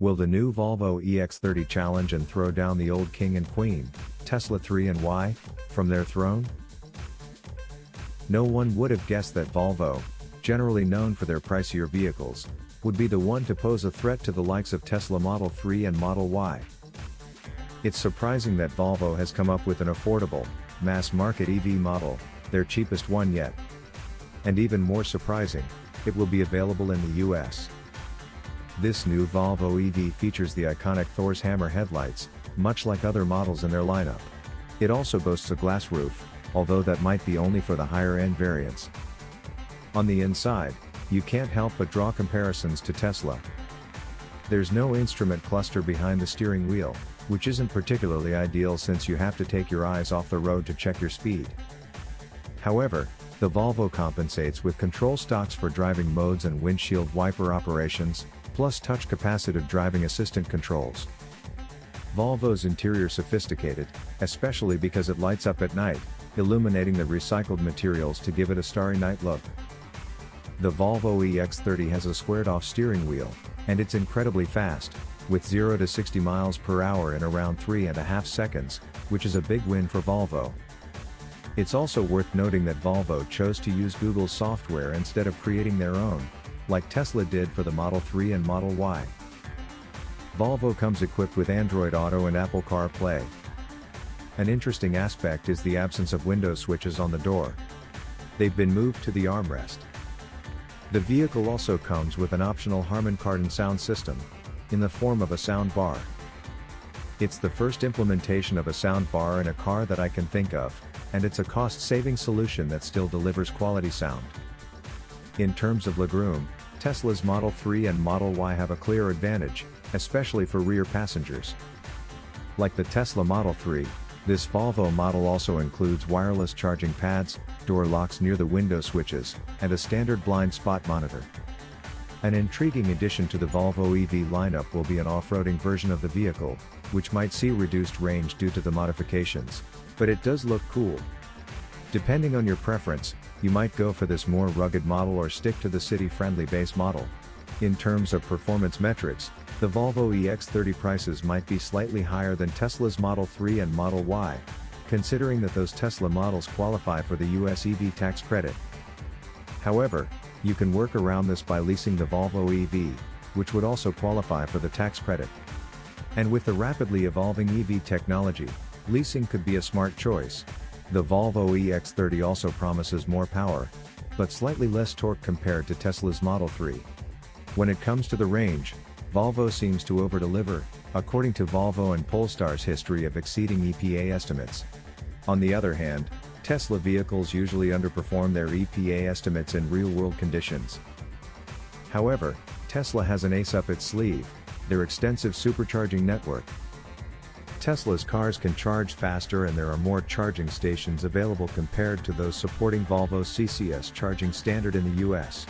Will the new Volvo EX30 challenge and throw down the old king and queen, Tesla 3 and Y, from their throne? No one would have guessed that Volvo, generally known for their pricier vehicles, would be the one to pose a threat to the likes of Tesla Model 3 and Model Y. It's surprising that Volvo has come up with an affordable, mass-market EV model, their cheapest one yet. And even more surprising, it will be available in the US. This new Volvo EV features the iconic Thor's hammer headlights, much like other models in their lineup. It also boasts a glass roof, although that might be only for the higher-end variants. On the inside, you can't help but draw comparisons to Tesla. There's no instrument cluster behind the steering wheel, which isn't particularly ideal since you have to take your eyes off the road to check your speed. However, the Volvo compensates with control stalks for driving modes and windshield wiper operations, plus touch capacitive driving assistant controls. Volvo's interior sophisticated, especially because it lights up at night, illuminating the recycled materials to give it a starry night look. The Volvo EX30 has a squared-off steering wheel, and it's incredibly fast, with 0 to 60 miles per hour in around 3.5 seconds, which is a big win for Volvo. It's also worth noting that Volvo chose to use Google's software instead of creating their own, like Tesla did for the Model 3 and Model Y. Volvo comes equipped with Android Auto and Apple CarPlay. An interesting aspect is the absence of window switches on the door. They've been moved to the armrest. The vehicle also comes with an optional Harman Kardon sound system, in the form of a sound bar. It's the first implementation of a sound bar in a car that I can think of, and it's a cost-saving solution that still delivers quality sound. In terms of legroom, Tesla's Model 3 and Model Y have a clear advantage, especially for rear passengers. Like the Tesla Model 3, this Volvo model also includes wireless charging pads, door locks near the window switches, and a standard blind spot monitor. An intriguing addition to the Volvo EV lineup will be an off-roading version of the vehicle, which might see reduced range due to the modifications, but it does look cool. Depending on your preference, you might go for this more rugged model or stick to the city-friendly base model. In terms of performance metrics, the Volvo EX30 prices might be slightly higher than Tesla's Model 3 and Model Y, considering that those Tesla models qualify for the US EV tax credit. However, you can work around this by leasing the Volvo EV, which would also qualify for the tax credit. And with the rapidly evolving EV technology, leasing could be a smart choice. The Volvo EX30 also promises more power, but slightly less torque compared to Tesla's Model 3. When it comes to the range, Volvo seems to over-deliver, according to Volvo and Polestar's history of exceeding EPA estimates. On the other hand, Tesla vehicles usually underperform their EPA estimates in real-world conditions. However, Tesla has an ace up its sleeve: their extensive supercharging network. Tesla's cars can charge faster and there are more charging stations available compared to those supporting Volvo's CCS charging standard in the US.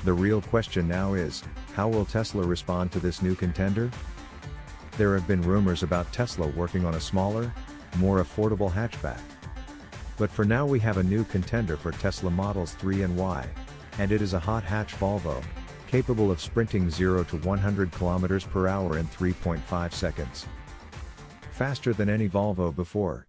The real question now is, how will Tesla respond to this new contender? There have been rumors about Tesla working on a smaller, more affordable hatchback. But for now we have a new contender for Tesla Models 3 and Y, and it is a hot hatch Volvo, capable of sprinting 0 to 100 km per hour in 3.5 seconds. Faster than any Volvo before.